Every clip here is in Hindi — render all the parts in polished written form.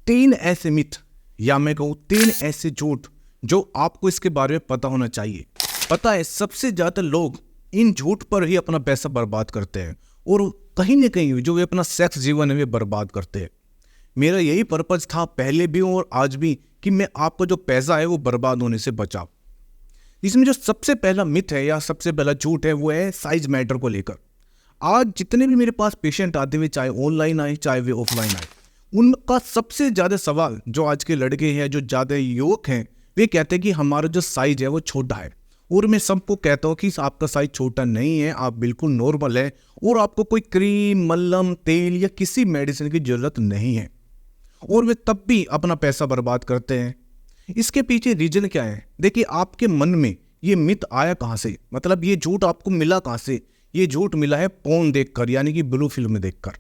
3 ऐसे मिथ या मैं कहूँ 3 ऐसे झूठ जो आपको इसके बारे में पता होना चाहिए। पता है सबसे ज़्यादा लोग इन झूठ पर ही अपना पैसा बर्बाद करते हैं और कहीं ना कहीं जो वे अपना सेक्स जीवन है वे बर्बाद करते हैं। मेरा यही पर्पज़ था पहले भी और आज भी कि मैं आपका जो पैसा है वो बर्बाद होने से बचाऊं। इसमें जो सबसे पहला मिथ है या सबसे पहला झूठ है वो है साइज मैटर को लेकर। आज जितने भी मेरे पास पेशेंट आते हुए चाहे ऑनलाइन आए चाहे वे ऑफलाइन आए, उनका सबसे ज़्यादा सवाल जो आज के लड़के हैं जो ज़्यादा युवक हैं वे कहते हैं कि हमारा जो साइज है वो छोटा है। और मैं सबको कहता हूँ कि आपका साइज छोटा नहीं है, आप बिल्कुल नॉर्मल है और आपको कोई क्रीम मल्लम तेल या किसी मेडिसिन की ज़रूरत नहीं है। और वे तब भी अपना पैसा बर्बाद करते हैं। इसके पीछे रीजन क्या है? देखिए आपके मन में ये मिथ आया कहाँ से, मतलब ये झूठ आपको मिला कहाँ से? ये झूठ मिला है पोर्न देखकर, यानी कि ब्लू फिल्म देखकर।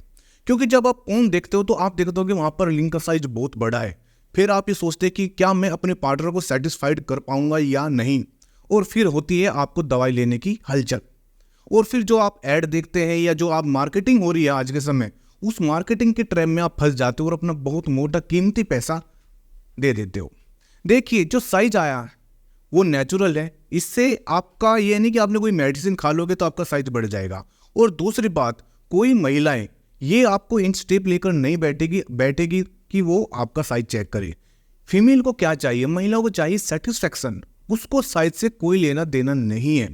क्योंकि जब आप पोर्न देखते हो तो आप देखते हो कि वहाँ पर लिंग का साइज बहुत बड़ा है। फिर आप ये सोचते हैं कि क्या मैं अपने पार्टनर को सेटिस्फाइड कर पाऊंगा या नहीं, और फिर होती है आपको दवाई लेने की हलचल। और फिर जो आप ऐड देखते हैं या जो आप मार्केटिंग हो रही है आज के समय, उस मार्केटिंग के ट्रैप में आप फंस जाते हो और अपना बहुत मोटा कीमती पैसा दे देते हो। देखिए जो साइज आया वो नेचुरल है, इससे आपका ये नहीं कि आपने कोई मेडिसिन खा लोगे तो आपका साइज बढ़ जाएगा। और दूसरी बात, कोई महिलाएं ये आपको इन स्टेप लेकर नहीं बैठेगी कि वो आपका साइज चेक करे। फीमेल को क्या चाहिए? महिलाओं को चाहिए सेटिस्फैक्शन, उसको साइज से कोई लेना देना नहीं है।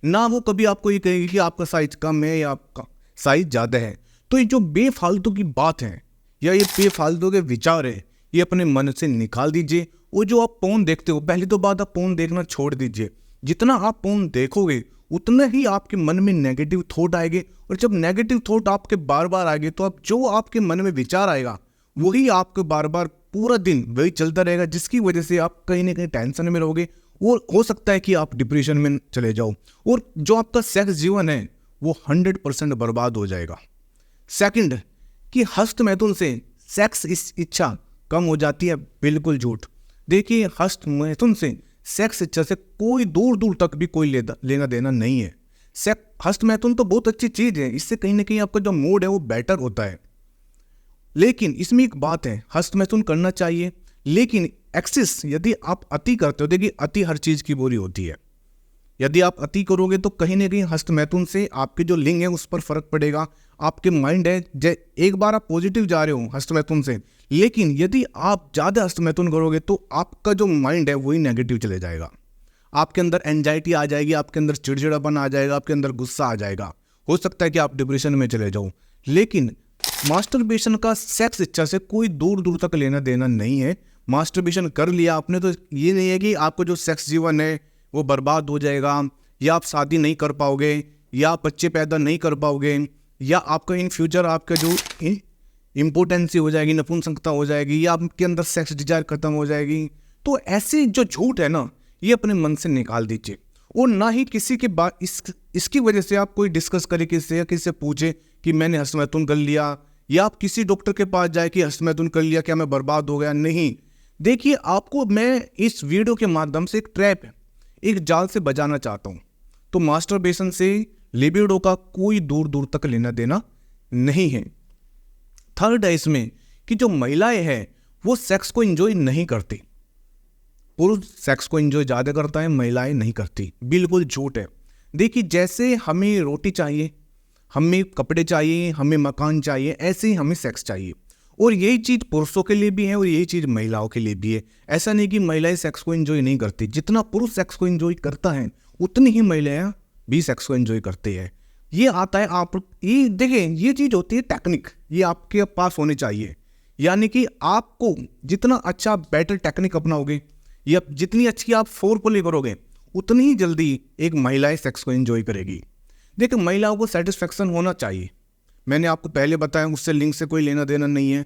ना वो कभी आपको ये कहेगी कि आपका साइज कम है या आपका साइज ज़्यादा है। तो ये जो बेफालतू की बात है या ये बेफालतू के विचार है, ये अपने मन से निकाल दीजिए। और जो आप पोर्न देखते हो, पहली तो बात आप पोर्न देखना छोड़ दीजिए। जितना आप पोर्न देखोगे उतना ही आपके मन में नेगेटिव थॉट आएंगे, और जब नेगेटिव थॉट आपके बार बार आएंगे तो आप जो आपके मन में विचार आएगा वही आपके बार बार पूरा दिन वही चलता रहेगा, जिसकी वजह से आप कहीं ना कहीं टेंशन में रहोगे और हो सकता है कि आप डिप्रेशन में चले जाओ और जो आपका सेक्स जीवन है वो 100% बर्बाद हो जाएगा। सेकंड, कि हस्त मैथुन से सेक्स इच्छा कम हो जाती है, बिल्कुल झूठ। देखिए हस्त मैथुन से सेक्स इच्छा से कोई दूर दूर तक भी कोई लेना देना नहीं है। हस्त मैथुन तो बहुत अच्छी चीज़ है, इससे कहीं ना कहीं आपका जो मूड है वो बेटर होता है। लेकिन इसमें एक बात है, हस्त मैथुन करना चाहिए लेकिन एक्सेस यदि आप अति करते हो, देखिए अति हर चीज़ की बुरी होती है। यदि आप अति करोगे तो कहीं ना कहीं हस्त मैथुन से आपके जो लिंग है उस पर फर्क पड़ेगा। आपके माइंड है एक बार आप पॉजिटिव जा रहे हो हस्त मैथुन से, लेकिन यदि आप ज़्यादा हस्त मैथुन करोगे तो आपका जो माइंड है वही नेगेटिव चले जाएगा। आपके अंदर एंजाइटी आ जाएगी, आपके अंदर चिड़चिड़ापन आ जाएगा, आपके अंदर गुस्सा आ जाएगा, हो सकता है कि आप डिप्रेशन में चले जाओ। लेकिन मास्टरबेशन का सेक्स इच्छा से कोई दूर दूर तक लेना देना नहीं है। मास्टरबेशन कर लिया आपने तो ये नहीं है कि आपको जो सेक्स जीवन है वो बर्बाद हो जाएगा, या आप शादी नहीं कर पाओगे, या आप बच्चे पैदा नहीं कर पाओगे, या आपका इन फ्यूचर आपका जो इम्पोर्टेंसी हो जाएगी, नपुंसकता हो जाएगी, या आपके अंदर सेक्स डिजायर खत्म हो जाएगी। तो ऐसे जो झूठ है ना, ये अपने मन से निकाल दीजिए। और ना ही किसी के बात इसकी वजह से आप कोई डिस्कस करें किससे या किसी से पूछे कि मैंने हस्त मैथुन कर लिया, या आप किसी डॉक्टर के पास जाए कि हस्त मैथुन कर लिया, क्या मैं बर्बाद हो गया? नहीं। देखिए आपको मैं इस वीडियो के माध्यम से एक ट्रैप है, एक जाल से बचाना चाहता हूँ। तो मास्टरबेशन से लिबिडो का कोई दूर दूर तक लेना देना नहीं है। थर्ड है इसमें कि जो महिलाएं हैं वो सेक्स को एंजॉय नहीं करती। पुरुष सेक्स को एंजॉय ज़्यादा करता है, महिलाएं नहीं करती, बिल्कुल झूठ है। देखिए जैसे हमें रोटी चाहिए, हमें कपड़े चाहिए, हमें मकान चाहिए, ऐसे ही हमें सेक्स चाहिए। और यही चीज़ पुरुषों के लिए भी है और यही चीज़ महिलाओं के लिए भी है। ऐसा नहीं कि महिलाएं सेक्स को एंजॉय नहीं करती, जितना पुरुष सेक्स को एंजॉय करता है उतनी ही महिलाएं भी सेक्स को एंजॉय करती है। ये आता है आप ये देखिए, ये चीज़ होती है टेक्निक, ये आपके पास होनी चाहिए। यानी कि आपको जितना अच्छा बेटर टेक्निक अपनाओगे या जितनी अच्छी आप फोरप्ले करोगे उतनी ही जल्दी एक महिलाएं सेक्स को एंजॉय करेगी। देखिए महिलाओं को सेटिस्फेक्शन होना चाहिए, मैंने आपको पहले बताया, उससे लिंग से कोई लेना देना नहीं है।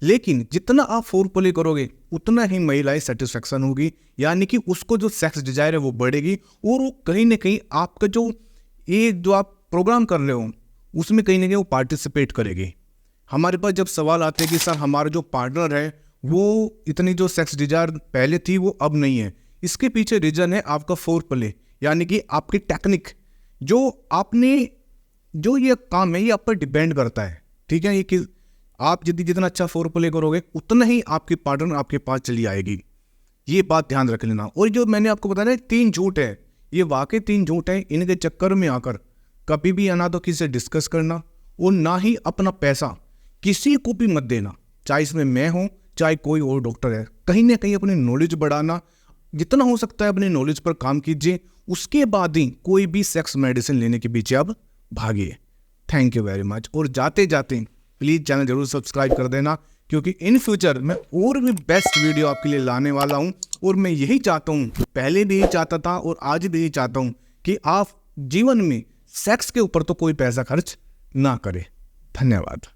लेकिन जितना आप फोरप्ले करोगे उतना ही महिलाएं सेटिस्फेक्शन होगी, यानी कि उसको जो सेक्स डिजायर है वो बढ़ेगी और वो कहीं ना कहीं आपका जो आप प्रोग्राम कर रहे हो उसमें कहीं ना कहीं वो पार्टिसिपेट करेगी। हमारे पास जब सवाल आते हैं कि सर हमारा जो पार्टनर है वो इतनी जो सेक्स डिजायर पहले थी वो अब नहीं है, इसके पीछे रीजन है आपका फोरप्ले, यानी कि आपकी टेक्निक जो आपने जो ये काम है ये आप पर डिपेंड करता है। ठीक है, ये कि आप यदि जितना अच्छा फोर प्ले करोगे उतना ही आपकी पार्टनर आपके पास चली आएगी। ये बात ध्यान रख लेना। और जो मैंने आपको बताया ना 3 झूठ है, ये वाकई 3 झूठ है। इनके चक्कर में आकर कभी भी ना तो किसी से डिस्कस करना और ना ही अपना पैसा किसी को भी मत देना, चाहे इसमें मैं हूँ चाहे कोई और डॉक्टर है। कहीं ना कहीं अपनी नॉलेज बढ़ाना, जितना हो सकता है अपनी नॉलेज पर काम कीजिए, उसके बाद ही कोई भी सेक्स मेडिसिन लेने के पीछे अब भागिए। Thank you very much. और जाते जाते प्लीज़ चैनल जरूर सब्सक्राइब कर देना, क्योंकि इन फ्यूचर मैं और भी बेस्ट वीडियो आपके लिए लाने वाला हूं। और मैं यही चाहता हूं, पहले भी यही चाहता था और आज भी यही चाहता हूं कि आप जीवन में सेक्स के ऊपर तो कोई पैसा खर्च ना करें। धन्यवाद।